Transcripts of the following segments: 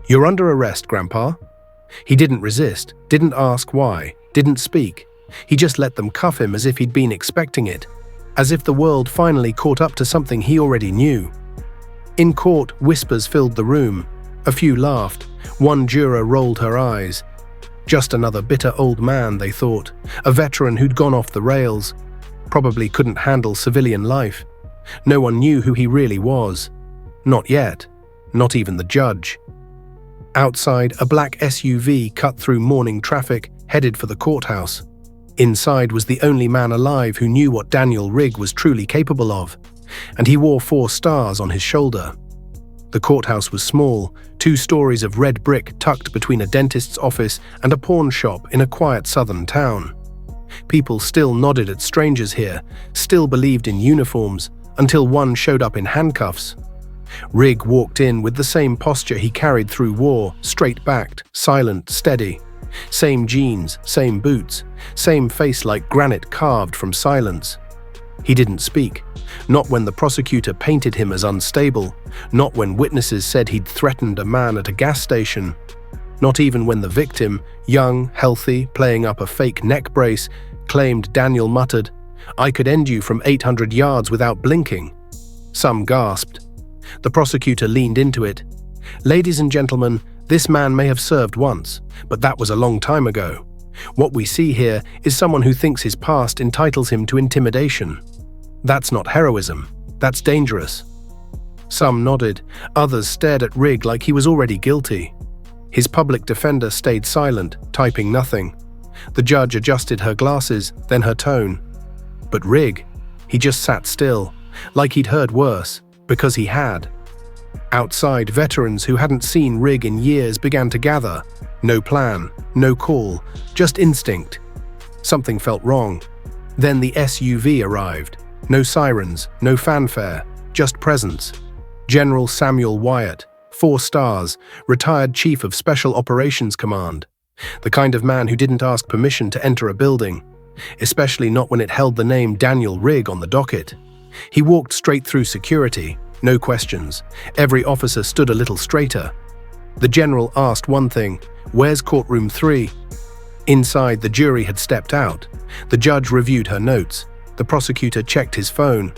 "You're under arrest, Grandpa." He didn't resist, didn't ask why, didn't speak. He just let them cuff him as if he'd been expecting it, as if the world finally caught up to something he already knew. In court, whispers filled the room. A few laughed. One juror rolled her eyes. Just another bitter old man, they thought. A veteran who'd gone off the rails. Probably couldn't handle civilian life. No one knew who he really was. Not yet. Not even the judge. Outside, a black SUV cut through morning traffic, headed for the courthouse. Inside was the only man alive who knew what Daniel Rigg was truly capable of, and he wore 4 stars on his shoulder. The courthouse was small, 2 stories of red brick tucked between a dentist's office and a pawn shop in a quiet southern town. People still nodded at strangers here, still believed in uniforms, until one showed up in handcuffs. Rigg walked in with the same posture he carried through war, straight-backed, silent, steady. Same jeans, same boots, same face like granite carved from silence. He didn't speak, not when the prosecutor painted him as unstable, not when witnesses said he'd threatened a man at a gas station, not even when the victim, young, healthy, playing up a fake neck brace, claimed Daniel muttered, "I could end you from 800 yards without blinking." Some gasped. The prosecutor leaned into it. "Ladies and gentlemen, this man may have served once, but that was a long time ago. What we see here is someone who thinks his past entitles him to intimidation. That's not heroism. That's dangerous." Some nodded, others stared at Rigg like he was already guilty. His public defender stayed silent, typing nothing. The judge adjusted her glasses, then her tone. But Rigg, he just sat still, like he'd heard worse, because he had. Outside, veterans who hadn't seen Rigg in years began to gather. No plan, no call, just instinct. Something felt wrong. Then the SUV arrived. No sirens, no fanfare, just presence. General Samuel Wyatt, 4 stars, retired Chief of Special Operations Command. The kind of man who didn't ask permission to enter a building, especially not when it held the name Daniel Rigg on the docket. He walked straight through security, no questions. Every officer stood a little straighter. The general asked one thing, "Where's courtroom 3? Inside, the jury had stepped out. The judge reviewed her notes. The prosecutor checked his phone.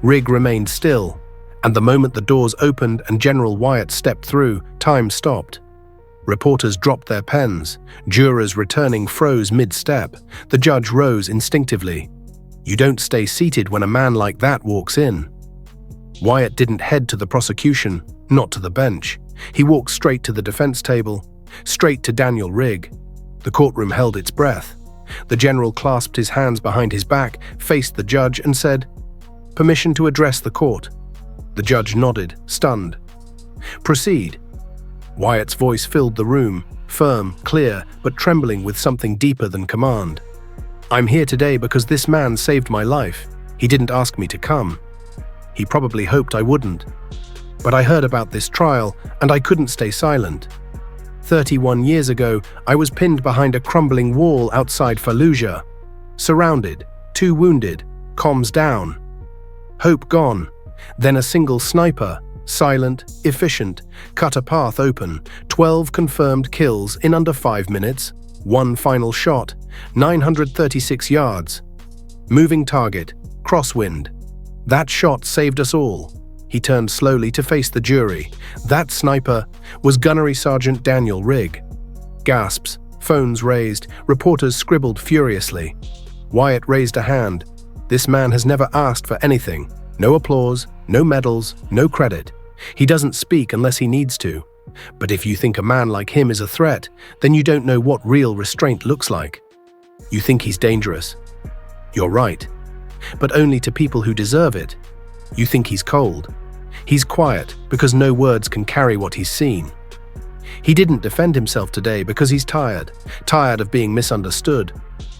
Rigg remained still, and the moment the doors opened and General Wyatt stepped through, time stopped. Reporters dropped their pens. Jurors returning froze mid-step. The judge rose instinctively. You don't stay seated when a man like that walks in. Wyatt didn't head to the prosecution, not to the bench. He walked straight to the defense table, straight to Daniel Rigg. The courtroom held its breath. The general clasped his hands behind his back, faced the judge, and said, "Permission to address the court." The judge nodded, stunned. "Proceed." Wyatt's voice filled the room, firm, clear, but trembling with something deeper than command. "I'm here today because this man saved my life. He didn't ask me to come. He probably hoped I wouldn't. But I heard about this trial, and I couldn't stay silent. 31 years ago, I was pinned behind a crumbling wall outside Fallujah. Surrounded, 2 wounded, comms down. Hope gone. Then a single sniper, silent, efficient, cut a path open. 12 confirmed kills in under 5 minutes. 1 final shot, 936 yards. Moving target, crosswind. That shot saved us all." He turned slowly to face the jury. That sniper was Gunnery Sergeant Daniel Rigg. Gasps, phones raised, reporters scribbled furiously. Wyatt raised a hand. This man has never asked for anything. No applause, no medals, no credit. He doesn't speak unless he needs to. But if you think a man like him is a threat, then you don't know what real restraint looks like. You think he's dangerous. You're right. But only to people who deserve it. You think he's cold. He's quiet because no words can carry what he's seen. He didn't defend himself today because he's tired of being misunderstood,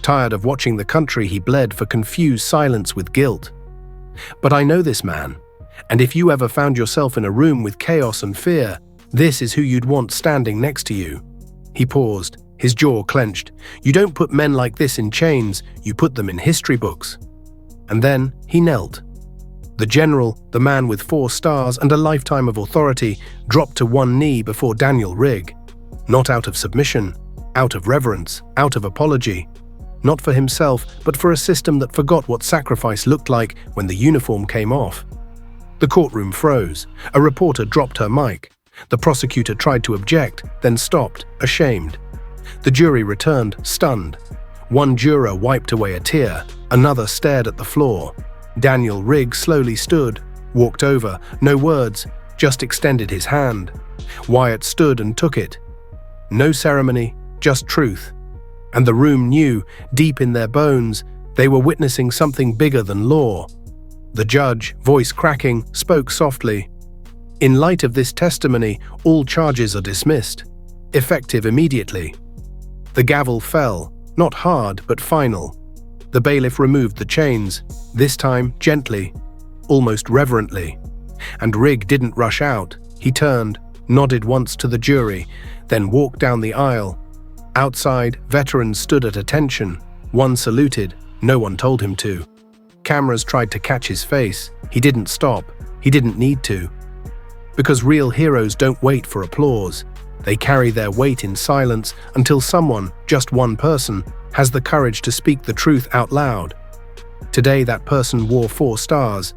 tired of watching the country he bled for confuse silence with guilt. But I know this man, and if you ever found yourself in a room with chaos and fear, this is who you'd want standing next to you. He paused, his jaw clenched. You don't put men like this in chains, you put them in history books. And then he knelt. The general, the man with 4 stars and a lifetime of authority, dropped to one knee before Daniel Rigg. Not out of submission, out of reverence, out of apology. Not for himself, but for a system that forgot what sacrifice looked like when the uniform came off. The courtroom froze. A reporter dropped her mic. The prosecutor tried to object, then stopped, ashamed. The jury returned, stunned. One juror wiped away a tear. Another stared at the floor. Daniel Rigg slowly stood, walked over, no words, just extended his hand. Wyatt stood and took it. No ceremony, just truth. And the room knew, deep in their bones, they were witnessing something bigger than law. The judge, voice cracking, spoke softly. In light of this testimony, all charges are dismissed, effective immediately. The gavel fell, not hard but final. The bailiff removed the chains, this time gently, almost reverently. And Rigg didn't rush out. He turned, nodded once to the jury, then walked down the aisle. Outside, veterans stood at attention. One saluted, no one told him to. Cameras tried to catch his face. He didn't stop. He didn't need to. Because real heroes don't wait for applause. They carry their weight in silence until someone, just one person, has the courage to speak the truth out loud. Today that person wore 4 stars.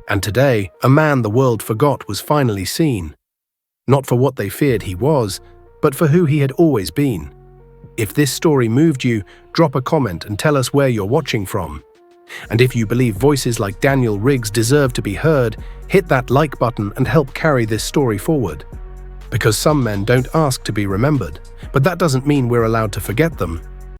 And today, a man the world forgot was finally seen. Not for what they feared he was, but for who he had always been. If this story moved you, drop a comment and tell us where you're watching from. And if you believe voices like Daniel Rigg's deserve to be heard, hit that like button and help carry this story forward. Because some men don't ask to be remembered, but that doesn't mean we're allowed to forget them.